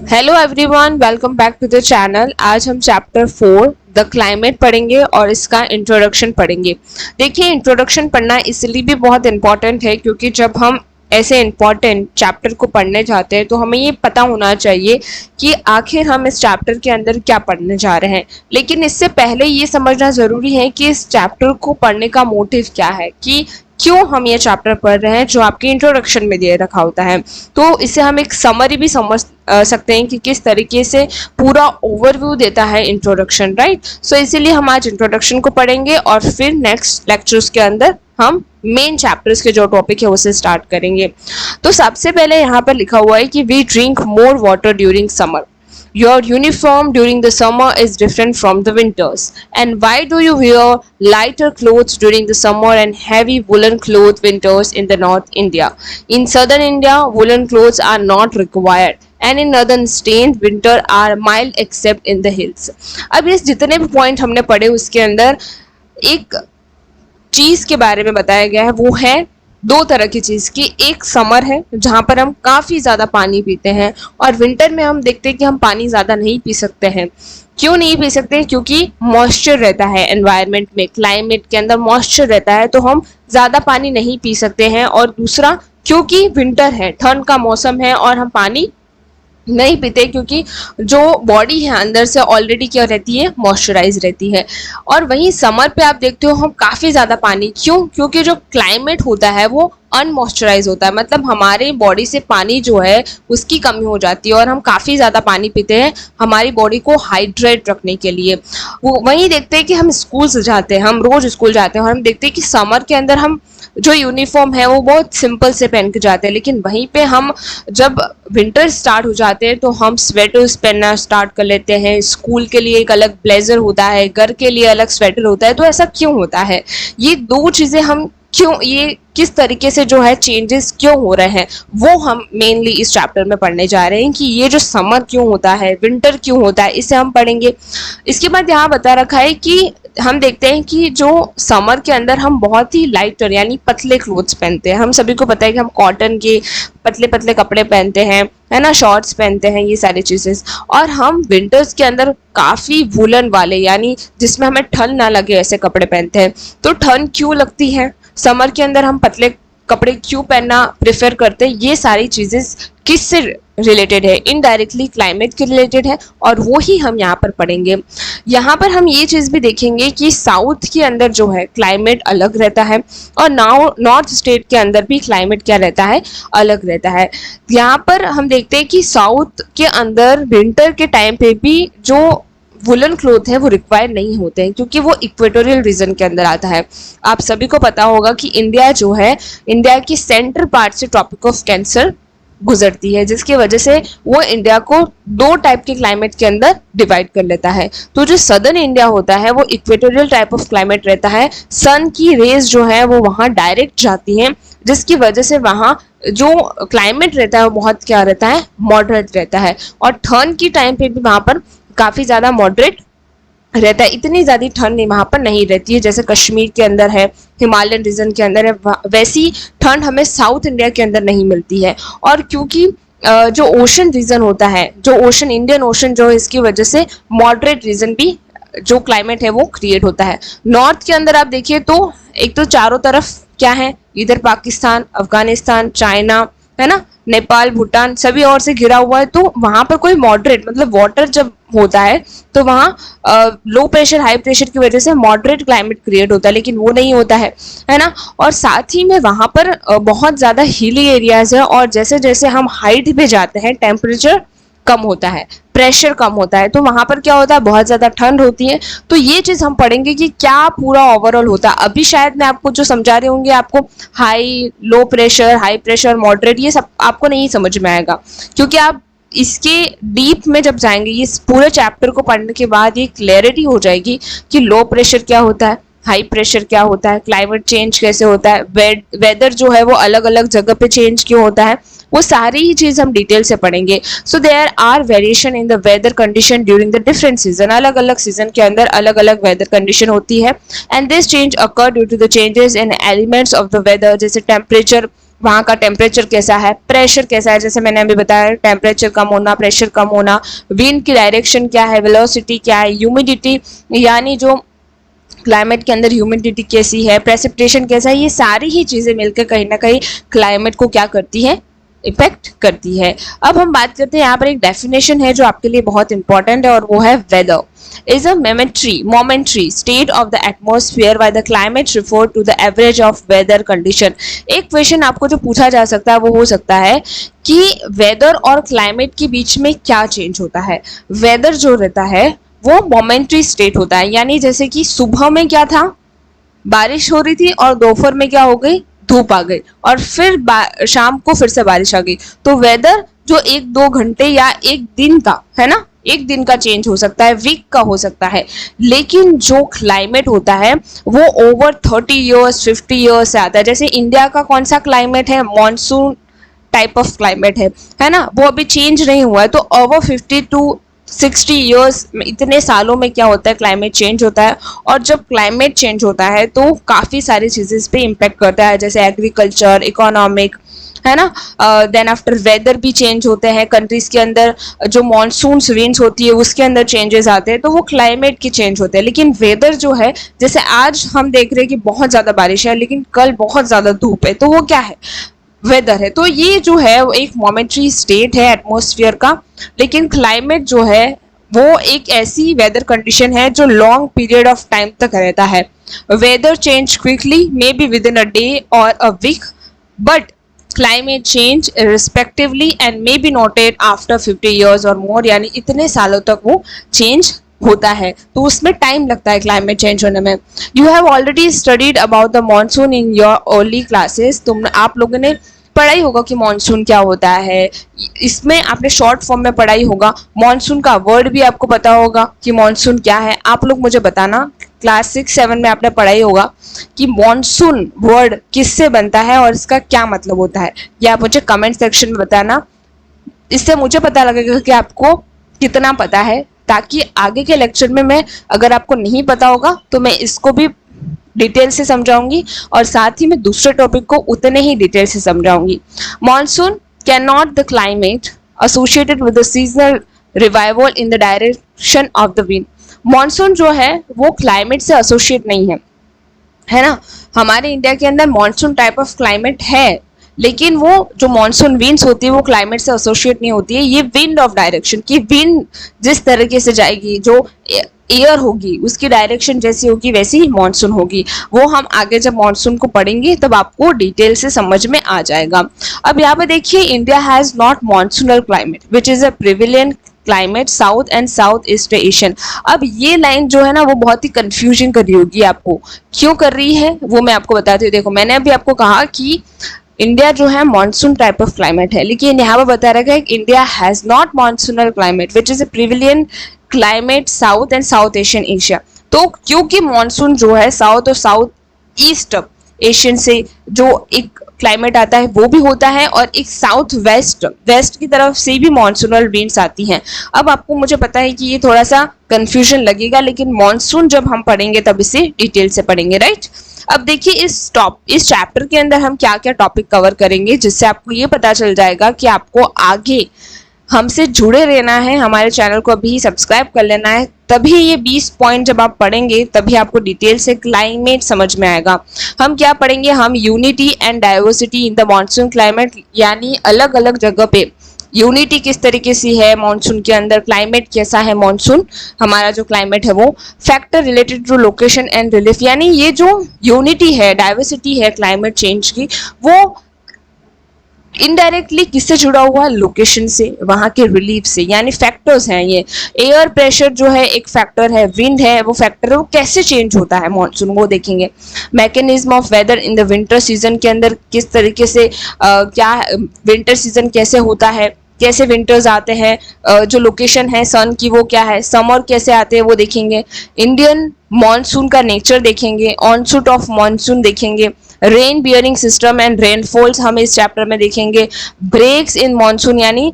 Hello everyone, welcome back to the channel. आज हम chapter 4 the climate पढ़ेंगे और इसका इंट्रोडक्शन पढ़ेंगे। देखिए, इंट्रोडक्शन पढ़ना इसलिए भी बहुत इंपॉर्टेंट है क्योंकि जब हम ऐसे इंपॉर्टेंट चैप्टर को पढ़ने जाते हैं तो हमें ये पता होना चाहिए कि आखिर हम इस चैप्टर के अंदर क्या पढ़ने जा रहे हैं। लेकिन इससे पहले ये समझना ज़रूरी है कि इस चैप्टर को पढ़ने का मोटिव क्या है, कि क्यों हम ये चैप्टर पढ़ रहे हैं, जो आपके इंट्रोडक्शन में दे रखा होता है। तो इससे हम एक समरी भी समझ सकते हैं कि किस तरीके से पूरा ओवरव्यू देता है इंट्रोडक्शन, राइट। सो इसीलिए हम आज इंट्रोडक्शन को पढ़ेंगे और फिर नेक्स्ट लेक्चर्स के अंदर हम मेन चैप्टर्स के जो टॉपिक है उसे स्टार्ट करेंगे। तो सबसे पहले यहाँ पर लिखा हुआ है कि we drink more water during summer. Your uniform during the summer is different from the winters. And why do you wear lighter clothes during the summer and heavy woolen clothes winters in the North India? In southern India, woolen clothes are not required. And in northern states, winter are mild except in the hills. अब ये जितने भी point हमने पढ़े उसके अंदर एक चीज के बारे में बताया गया है, वो है दो तरह की चीज की। एक समर है जहां पर हम काफी ज्यादा पानी पीते हैं, और विंटर में हम देखते हैं कि हम पानी ज्यादा नहीं पी सकते हैं। क्यों नहीं पी सकते? क्योंकि मॉइस्चर रहता है एनवायरनमेंट में, क्लाइमेट के अंदर मॉइस्चर रहता है, तो हम ज्यादा पानी नहीं पी सकते हैं। और दूसरा, क्योंकि विंटर है, ठंड का मौसम है और हम पानी नहीं पीते क्योंकि जो बॉडी है अंदर से ऑलरेडी क्या रहती है, मॉइस्चराइज रहती है। और वहीं समर पे आप देखते हो हम काफ़ी ज़्यादा पानी, क्यों? क्योंकि जो क्लाइमेट होता है वो अनमॉइस्चराइज होता है, मतलब हमारे बॉडी से पानी जो है उसकी कमी हो जाती है और हम काफ़ी ज़्यादा पानी पीते हैं हमारी बॉडी को हाइड्रेट रखने के लिए। वो वहीं देखते हैं कि हम स्कूल जाते हैं, हम रोज़ स्कूल जाते हैं और हम देखते हैं कि समर के अंदर हम जो यूनिफॉर्म है वो बहुत सिंपल से पहन के जाते हैं, लेकिन वहीं पे हम जब विंटर स्टार्ट हो जाते हैं तो हम स्वेटर्स पहनना स्टार्ट कर लेते हैं। स्कूल के लिए एक अलग ब्लेजर होता है, घर के लिए अलग स्वेटर होता है। तो ऐसा क्यों होता है? ये दो चीज़ें हम क्यों, ये किस तरीके से जो है चेंजेस क्यों हो रहे हैं, वो हम मेनली इस चैप्टर में पढ़ने जा रहे हैं कि ये जो समर क्यों होता है, विंटर क्यों होता है, इसे हम पढ़ेंगे। इसके बाद यहाँ बता रखा है कि हम देखते हैं कि जो समर के अंदर हम बहुत ही लाइटर यानी पतले क्लोथ्स पहनते हैं। हम सभी को पता है कि हम कॉटन के पतले पतले कपड़े पहनते हैं, है ना, शॉर्ट्स पहनते हैं, ये सारी चीज़ें। और हम विंटर्स के अंदर काफ़ी वूलन वाले यानी जिसमें हमें ठंड ना लगे ऐसे कपड़े पहनते हैं। तो ठंड क्यों लगती है समर के अंदर, हम पतले कपड़े क्यों पहनना प्रेफर करते हैं, ये सारी चीज़ें किससे रिलेटेड है? इनडायरेक्टली क्लाइमेट के रिलेटेड है, और वो ही हम यहाँ पर पढ़ेंगे। यहाँ पर हम ये चीज़ भी देखेंगे कि साउथ के अंदर जो है क्लाइमेट अलग रहता है और नॉर्थ स्टेट के अंदर भी क्लाइमेट क्या रहता है, अलग रहता है। यहाँ पर हम देखते हैं कि साउथ के अंदर विंटर के टाइम पे भी जो वुलन क्लोथ है वो रिक्वायर नहीं होते हैं क्योंकि वो इक्वेटोरियल रीजन के अंदर आता है। आप सभी को पता होगा कि इंडिया जो है, इंडिया की सेंट्रल पार्ट से ट्रॉपिक ऑफ कैंसर गुजरती है, जिसकी वजह से वो इंडिया को दो टाइप के क्लाइमेट के अंदर डिवाइड कर लेता है। तो जो सदर्न इंडिया होता है वो इक्वेटोरियल टाइप ऑफ क्लाइमेट रहता है, सन की रेज जो है वो वहाँ डायरेक्ट जाती हैं, जिसकी वजह से वहाँ जो क्लाइमेट रहता है वो बहुत क्या रहता है, मॉडरेट रहता है। और ठंड की टाइम पे भी वहाँ पर काफ़ी ज़्यादा मॉडरेट रहता है, इतनी ज़्यादा ठंड वहाँ पर नहीं रहती है जैसे कश्मीर के अंदर है, हिमालयन रीजन के अंदर है, वैसी ठंड हमें साउथ इंडिया के अंदर नहीं मिलती है। और क्योंकि जो ओशन रीजन होता है, जो ओशन, इंडियन ओशन जो है, इसकी वजह से मॉडरेट रीजन भी जो क्लाइमेट है वो क्रिएट होता है। नॉर्थ के अंदर आप देखिए तो एक तो चारों तरफ क्या है, इधर पाकिस्तान, अफगानिस्तान, चाइना, है ना, नेपाल, भूटान सभी ओर से घिरा हुआ है। तो वहाँ पर कोई मॉडरेट, मतलब वाटर जब होता है तो वहाँ लो प्रेशर हाई प्रेशर की वजह से मॉडरेट क्लाइमेट क्रिएट होता है, लेकिन वो नहीं होता है ना। और साथ ही में वहाँ पर बहुत ज़्यादा हिली एरियाज है, और जैसे जैसे हम हाइट पे जाते हैं टेम्परेचर कम होता है, प्रेशर कम होता है, तो वहाँ पर क्या होता है, बहुत ज़्यादा ठंड होती है। तो ये चीज़ हम पढ़ेंगे कि क्या पूरा ओवरऑल होता है। अभी शायद मैं आपको जो समझा रही होंगी, आपको high, low pressure, high pressure, moderate, ये सब आपको नहीं समझ में आएगा, क्योंकि आप इसके डीप में जब जाएंगे, ये पूरे चैप्टर को पढ़ने के बाद ये क्लैरिटी हो जाएगी कि लो प्रेशर क्या होता है, हाई प्रेशर क्या होता है, क्लाइमेट चेंज कैसे होता है, वेदर जो है वो अलग अलग जगह पे चेंज क्यों होता है, वो सारी ही चीज़ हम डिटेल से पढ़ेंगे। So there are variation in the weather condition during the different season, अलग अलग सीजन के अंदर अलग अलग वेदर कंडीशन होती है। And this change occur due to the changes in elements of the weather, जैसे टेम्परेचर, वहाँ का टेम्परेचर कैसा है, प्रेशर कैसा है, जैसे मैंने अभी बताया टेम्परेचर कम होना, प्रेशर कम होना, विंड की डायरेक्शन क्या है, वेलोसिटी क्या है, ह्यूमिडिटी यानी जो क्लाइमेट के अंदर ह्यूमिडिटी कैसी है, प्रेसिपिटेशन कैसा है, ये सारी ही चीज़ें मिलकर कहीं ना कहीं क्लाइमेट को क्या करती है, इफेक्ट करती है। अब हम बात करते हैं, यहाँ पर एक डेफिनेशन है जो आपके लिए बहुत इंपॉर्टेंट है और वो है weather is a momentary state of the atmosphere while the climate refer to the average of weather condition। एक क्वेश्चन आपको जो पूछा जा सकता है वो हो सकता है कि वेदर और क्लाइमेट के बीच में क्या चेंज होता है। वेदर जो रहता है वो मोमेंट्री स्टेट होता है, यानी जैसे कि सुबह में क्या था, बारिश हो रही थी और दोपहर में क्या हो गई, धूप आ गई और फिर शाम को फिर से बारिश आ गई। तो वेदर जो एक दो घंटे या एक दिन का है ना, एक दिन का चेंज हो सकता है, वीक का हो सकता है, लेकिन जो क्लाइमेट होता है वो ओवर 30 ईयर्स 50 ईयर्स से आता है। जैसे इंडिया का कौन सा क्लाइमेट है, मॉनसून टाइप ऑफ क्लाइमेट है ना, वो अभी चेंज नहीं हुआ है। तो ओवर 50 टू 60 ईयर्स इतने सालों में क्या होता है, क्लाइमेट चेंज होता है। और जब क्लाइमेट चेंज होता है तो काफ़ी सारी चीज़ें इस पर इम्पेक्ट करता है, जैसे एग्रीकल्चर, इकोनॉमिक, है ना। देन आफ्टर वेदर भी चेंज होते हैं कंट्रीज के अंदर, जो मानसून विंड्स होती है उसके अंदर चेंजेस आते हैं, तो वो क्लाइमेट के चेंज होते हैं। लेकिन वेदर जो है, जैसे आज हम देख रहे हैं कि बहुत ज़्यादा बारिश है लेकिन कल बहुत ज़्यादा धूप है, तो वो क्या है, वेदर है। तो ये जो है वो एक मोमेंट्री स्टेट है एटमॉस्फेयर का। लेकिन क्लाइमेट जो है वो एक ऐसी वेदर कंडीशन है जो लॉन्ग पीरियड ऑफ टाइम तक रहता है। Weather change quickly, may be within a day or a week, but climate change respectively and may be noted after 50 years or more, यानी इतने सालों तक वो चेंज होता है। तो उसमें टाइम लगता है क्लाइमेट चेंज होने में। You have already studied about the monsoon in your early classes. आप लोगों ने पढ़ाई होगा कि मॉनसून क्या होता है, इसमें आपने शॉर्ट फॉर्म में पढ़ाई होगा। मॉनसून का वर्ड भी आपको पता होगा कि मॉनसून क्या है। आप लोग मुझे बताना, क्लास 6-7 में आपने पढ़ाई होगा कि मॉनसून वर्ड किससे बनता है और इसका क्या मतलब होता है। ये आप मुझे कमेंट सेक्शन में बताना, इससे मुझे पता लगेगा कि आपको कितना पता है, ताकि आगे के लेक्चर में मैं, अगर आपको नहीं पता होगा तो मैं इसको भी डिटेल से समझाऊंगी और साथ ही मैं दूसरे टॉपिक को उतने ही डिटेल से समझाऊंगी। Monsoon can not the climate associated with the seasonal revival in the direction of the wind. Monsoon जो है वो क्लाइमेट से एसोसिएट नहीं है ना। हमारे इंडिया के अंदर मॉनसून टाइप ऑफ क्लाइमेट है, लेकिन वो जो मॉनसून विंड्स होती है वो क्लाइमेट से एसोसिएट नहीं होती है। ये विंड ऑफ डायरेक्शन की, विंड जिस तरीके से जाएगी, जो एयर होगी उसकी डायरेक्शन जैसी होगी वैसी ही मॉनसून होगी। वो हम आगे जब मॉनसून को पढ़ेंगे तब आपको डिटेल से समझ में आ जाएगा। अब यहाँ पे देखिए, India has not monsoonal climate which is a prevalent climate south and south east Asian. अब ये लाइन जो है ना वो बहुत ही कंफ्यूजन कर रही होगी आपको, क्यों कर रही है वो मैं आपको बताती हूँ। देखो, मैंने अभी आपको कहा कि इंडिया जो है मॉनसून टाइप ऑफ क्लाइमेट है, लेकिन यहाँ पर बता रखा है कि India has not monsoonal climate which is a prevalent climate south and south Asian Asia. तो क्योंकि मॉनसून जो है साउथ और साउथ ईस्ट एशियन से जो एक क्लाइमेट आता है वो भी होता है, और एक साउथ वेस्ट की तरफ से भी मॉनसूनल विंड्स आती हैं। अब आपको मुझे पता है कि ये थोड़ा सा कंफ्यूजन लगेगा, लेकिन मॉनसून जब हम पढ़ेंगे तब इसे डिटेल से पढ़ेंगे, राइट। अब देखिए, इस चैप्टर के अंदर हम क्या क्या टॉपिक कवर करेंगे, जिससे आपको ये पता चल जाएगा कि आपको आगे हमसे जुड़े रहना है, हमारे चैनल को अभी सब्सक्राइब कर लेना है, तभी ये 20 पॉइंट जब आप पढ़ेंगे तभी आपको डिटेल से क्लाइमेट समझ में आएगा। हम क्या पढ़ेंगे, हम unity and diversity in the monsoon climate, यानी अलग अलग जगह पे यूनिटी किस तरीके से है मॉनसून के अंदर, क्लाइमेट कैसा है मॉनसून, हमारा जो क्लाइमेट है वो, factor related to location and relief, यानी ये जो यूनिटी है, डाइवर्सिटी है क्लाइमेट चेंज की, वो इनडायरेक्टली किससे जुड़ा हुआ है, लोकेशन से, वहां के रिलीफ से, यानी फैक्टर्स हैं ये। एयर प्रेशर जो है एक फैक्टर है, विंड है वो फैक्टर है, वो कैसे चेंज होता है मॉनसून वो देखेंगे। Mechanism of weather in the winter season के अंदर किस तरीके से क्या विंटर सीजन कैसे होता है, कैसे विंटर्स आते हैं, जो लोकेशन है सन की वो क्या है, समर कैसे आते हैं वो देखेंगे। इंडियन मॉनसून का नेचर देखेंगे, ऑनसूट ऑफ मॉनसून देखेंगे, rain bearing system and rainfalls हम इस चैप्टर में देखेंगे। ब्रेक्स इन मॉनसून, यानी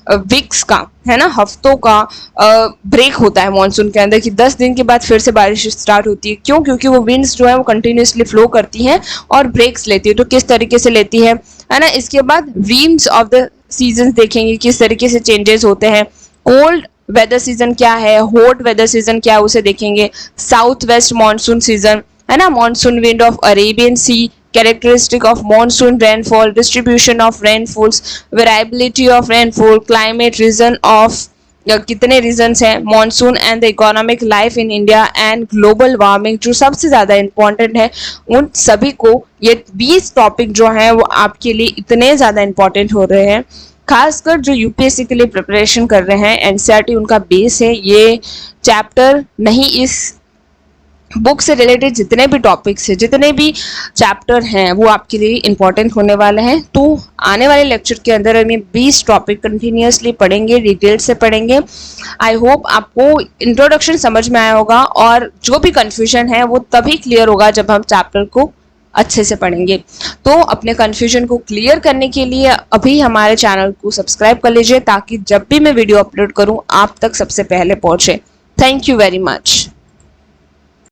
वीक्स का है ना, हफ्तों का ब्रेक होता है मॉनसून के अंदर, कि 10 दिन के बाद फिर से बारिश स्टार्ट होती है। क्यों? क्योंकि वो विंड्स जो है वो कंटिन्यूसली फ्लो करती हैं और ब्रेक्स लेती है। तो किस तरीके से लेती है, है ना। इसके बाद वीम्स ऑफ द सीजन देखेंगे, किस तरीके से चेंजेस होते हैं। कोल्ड वेदर सीजन क्या है, हॉट वेदर सीजन क्या है उसे देखेंगे। साउथ वेस्ट मानसून सीजन, है ना, monsoon wind of Arabian sea, characteristic of monsoon rainfall, distribution of rainfalls, variability of rainfall, climate region of कितने रीजन्स हैं, monsoon and the economic life in India and global warming, जो सबसे ज़्यादा important है। उन सभी को ये 20 टॉपिक जो हैं वो आपके लिए इतने ज़्यादा इंपॉर्टेंट हो रहे हैं, खासकर जो यूपीएससी के लिए प्रिपरेशन कर रहे हैं। एनसीईआरटी उनका बेस है, ये चैप्टर नहीं, इस बुक से रिलेटेड जितने भी टॉपिक्स हैं, जितने भी चैप्टर हैं वो आपके लिए इंपॉर्टेंट होने वाले हैं। तो आने वाले लेक्चर के अंदर हमें 20 टॉपिक कंटिन्यूसली पढ़ेंगे, डिटेल से पढ़ेंगे। आई होप आपको इंट्रोडक्शन समझ में आया होगा, और जो भी कन्फ्यूजन है वो तभी क्लियर होगा जब हम चैप्टर को अच्छे से पढ़ेंगे। तो अपने कन्फ्यूजन को क्लियर करने के लिए अभी हमारे चैनल को सब्सक्राइब कर लीजिए, ताकि जब भी मैं वीडियो अपलोड करूं आप तक सबसे पहले पहुंचे। Thank you very much.